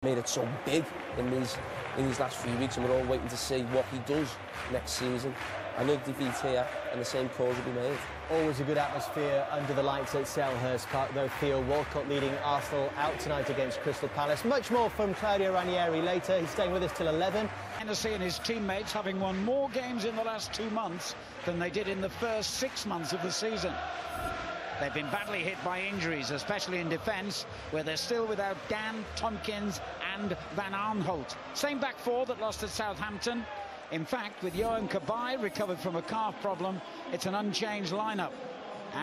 Made it so big in these last few weeks, and we're all waiting to see what he does next season. I know defeat here, and the same calls will be made. Always a good atmosphere under the lights at Selhurst Park, though. Theo Walcott leading Arsenal out tonight against Crystal Palace. Much more from Claudio Ranieri later. He's staying with us till 11. Hennessy and his teammates having won more games in the last 2 months than they did in the first 6 months of the season. They've been badly hit by injuries, especially in defence, where they're still without Dan, Tompkins and Van Aanholt. Same back four that lost at Southampton. In fact, with Johan Cabaye recovered from a calf problem, it's an unchanged lineup.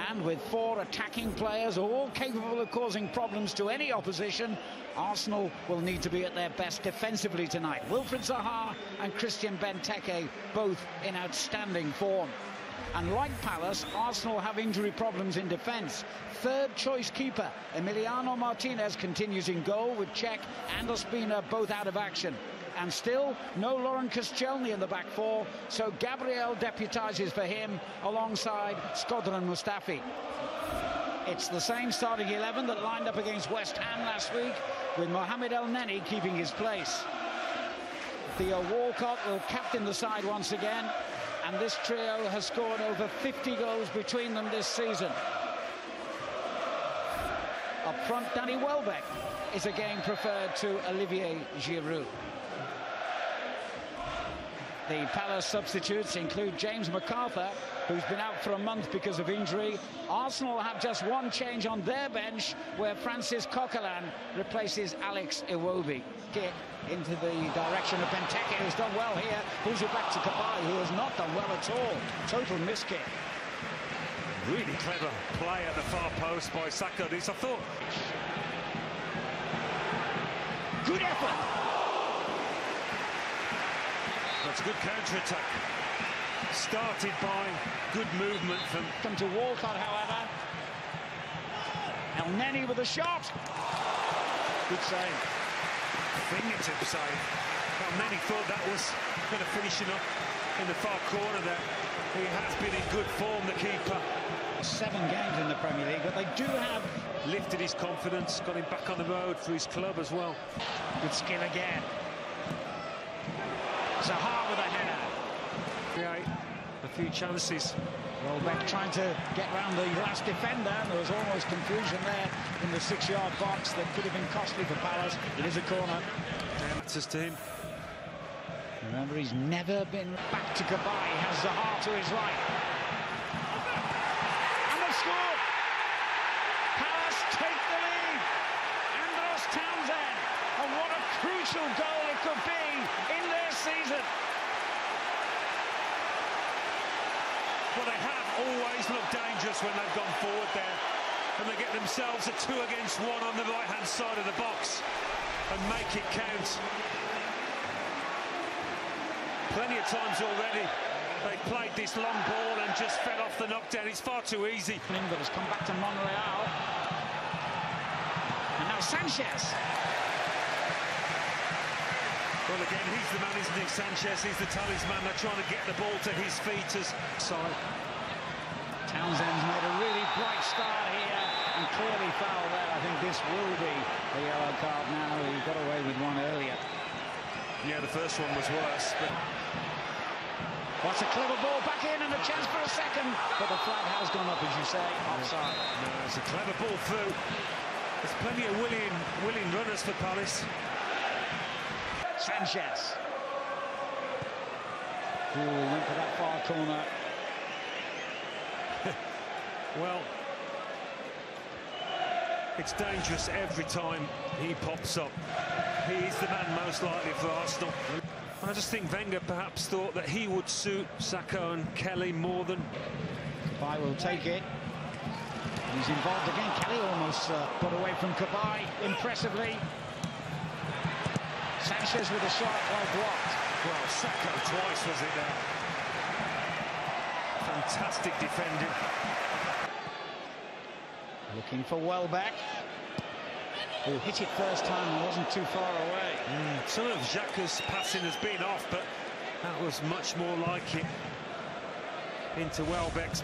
And with 4 attacking players, all capable of causing problems to any opposition, Arsenal will need to be at their best defensively tonight. Wilfried Zaha and Christian Benteke both in outstanding form. And like Palace, Arsenal have injury problems in defence. Third choice keeper Emiliano Martinez continues in goal, with Cech and Ospina both out of action. And still no Laurent Koscielny in the back four, so Gabriel deputises for him alongside Shkodran Mustafi. It's the same starting 11 that lined up against West Ham last week, with Mohamed El Neni keeping his place. Theo Walcott will captain the side once again, and this trio has scored over 50 goals between them this season. Up front, Danny Welbeck is again preferred to Olivier Giroud. The Palace substitutes include James McArthur, who's been out for a month because of injury. Arsenal have just one change on their bench, where Francis Coquelin replaces Alex Iwobi. Kick into the direction of Benteke, who's done well here. Pulls it back to Cabaye, who has not done well at all. Total miskick. Really clever play at the far post by Saka. This, I thought. Good effort. That's a good counter-attack. Started by good movement from... Come to Walcott, however. El Neni with a shot. Good save. Fingertip save. El Neni thought that was going to finish him up in the far corner there. He has been in good form, the keeper. 7 games in the Premier League, but they do have... Lifted his confidence, got him back on the road for his club as well. Good skill again. Zaha with a header. Create a few chances. Welbeck trying to get round the last defender, and there was almost confusion there in the 6-yard box that could have been costly for Palace. It is a corner. Matters to him. Remember, he's never been back to Cabaye. He has Zaha to his right. And they've scored! Palace take the lead! Andros Townsend! And what a crucial goal it could be in their season! Well, they have always looked dangerous when they've gone forward there. And they get themselves a 2 against 1 on the right-hand side of the box and make it count. Plenty of times already they've played this long ball and just fed off the knockdown. It's far too easy. But has come back to Monreal. And now Sanchez. Well, again, he's the man, isn't he? Sanchez, he's the talisman. They're trying to get the ball to his feet as side. Townsend's made a really bright start here and clearly foul there. I think this will be a yellow card now. He got away with one earlier. Yeah, the first one was worse. But... What's a clever ball back in and a chance for a second. But the flag has gone up, as you say, offside. No, it's a clever ball through. There's plenty of willing runners for Palace. Sanchez. Ooh, went for that far corner. Well, it's dangerous every time he pops up. He is the man most likely for Arsenal. I just think Wenger perhaps thought that he would suit Saka and Kelly more than... Cabaye will take it. He's involved again. Kelly almost got away from Cabaye impressively. Sanchez with a shot, well blocked. Well, Saka twice, was it there? Fantastic defending. Looking for Welbeck, who hit it first time and wasn't too far away. Some of Xhaka's passing has been off, but that was much more like it. Into Welbeck's.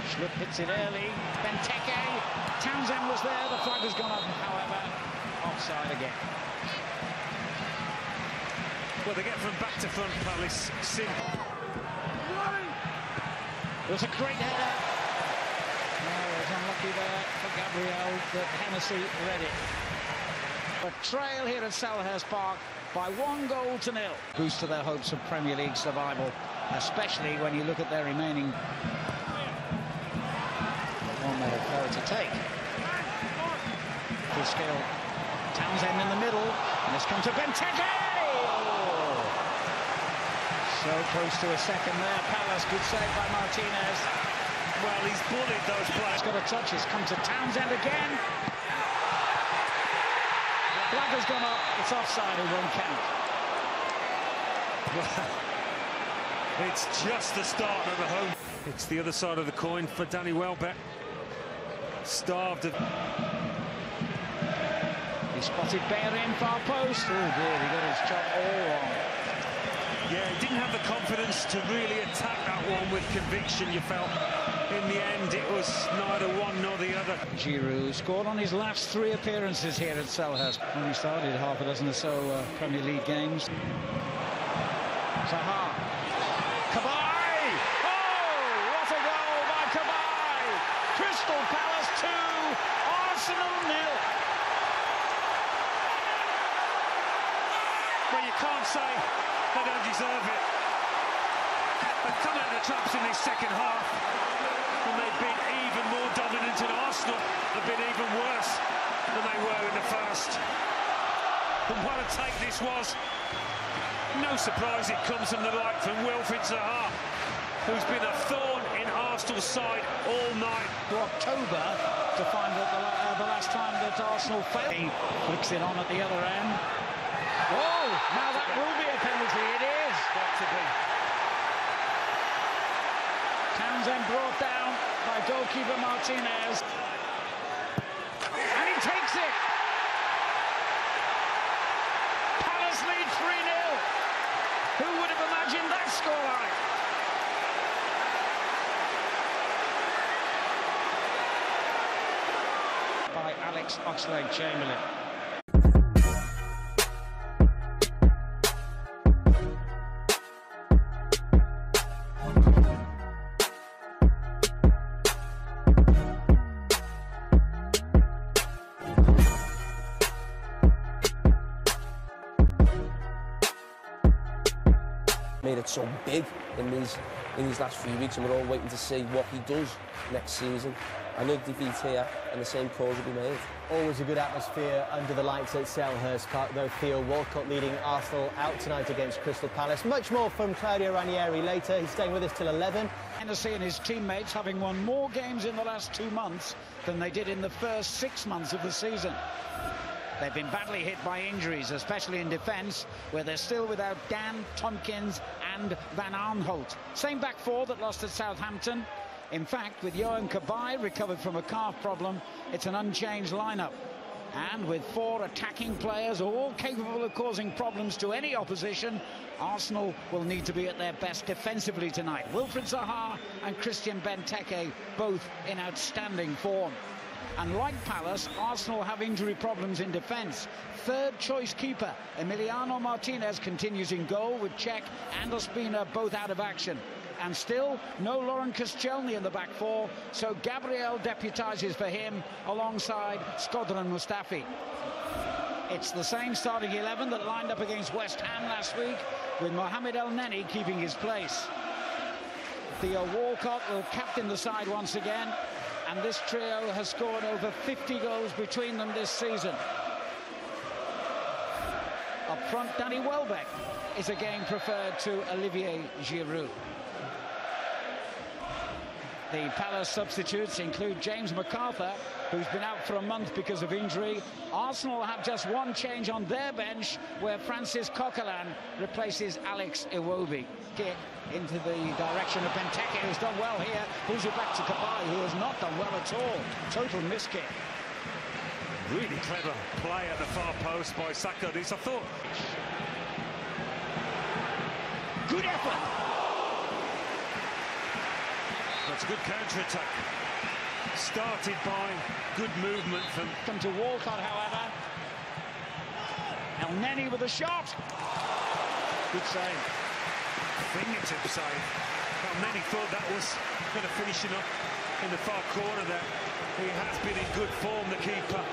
Schlupp hits it early. Benteke. Townsend was there. The flag has gone up, however. Offside again. Well, they get from back to front, Palace. Simple. It was a great header. Oh, it was unlucky there for Gabriel that Hennessy read it. A trail here at Selhurst Park by 1-0. Boost to their hopes of Premier League survival, especially when you look at their remaining. One they have failed to take. Full skill. Townsend in the middle, and it's come to Benteke! Oh. So close to a second there. Palace, good save by Martinez. Well, he's bullied those players. He's got a touch, it's come to Townsend again. Flag has gone up, it's offside, it won't count. It's just the start of the home. It's the other side of the coin for Danny Welbeck. Starved of... He spotted Bayer in far post. Oh dear, he got his shot all wrong. Yeah, he didn't have the confidence to really attack that one with conviction, you felt. In the end, it was neither one nor the other. Giroud scored on his last 3 appearances here at Selhurst. Only started half a dozen or so Premier League games. Zaha. Cabaye! Oh, what a goal by Cabaye! Crystal Palace 2, Arsenal 0. Well, you can't say they don't deserve it. They've come out of the traps in this second half, and they've been even more dominant, and Arsenal have been even worse than they were in the first. And what a take this was. No surprise it comes from the like from Wilfried Zaha, who's been a thorn in Arsenal's side all night. To October to find that the last time that Arsenal failed. He flicks it on at the other end. Oh, now that will be a penalty, it is. Got to be. Townsend brought down by goalkeeper Martinez. And he takes it. Palace lead 3-0. Who would have imagined that scoreline? By Alex Oxlade-Chamberlain. Made it so big in these last few weeks, and we're all waiting to see what he does next season. I know defeat here and the same calls will be made. Always a good atmosphere under the lights at Selhurst Park, though. Theo Walcott leading Arsenal out tonight against Crystal Palace. Much more from Claudio Ranieri later. He's staying with us till 11. Hennessy and his teammates having won more games in the last 2 months than they did in the first 6 months of the season. They've been badly hit by injuries, especially in defence, where they're still without Dan, Tompkins and Van Aanholt. Same back 4 that lost at Southampton. In fact, with Johan Cabaye recovered from a calf problem, it's an unchanged lineup. And with 4 attacking players, all capable of causing problems to any opposition, Arsenal will need to be at their best defensively tonight. Wilfried Zaha and Christian Benteke both in outstanding form. And like Palace, Arsenal have injury problems in defence. Third choice keeper Emiliano Martinez continues in goal, with Cech and Ospina both out of action. And still no Laurent Koscielny in the back 4, so Gabriel deputises for him alongside Shkodran Mustafi. It's the same starting 11 that lined up against West Ham last week, with Mohamed El Neni keeping his place. Theo Walcott will captain the side once again, and this trio has scored over 50 goals between them this season. Up front, Danny Welbeck is again preferred to Olivier Giroud. The Palace substitutes include James McArthur, who's been out for a month because of injury. Arsenal have just one change on their bench, where Francis Coquelin replaces Alex Iwobi. Kick into the direction of Benteke, who's done well here. Pulls it back to Cabaye, who has not done well at all. Total miskick. Really clever play at the far post by Saka. I thought. Good effort. That's a good counter-attack. Started by good movement from... Come to Walcott, however. El Neni with a shot. Good save. Fingertip save. Well, many thought that was kind of finishing up in the far corner there. He has been in good form, the keeper.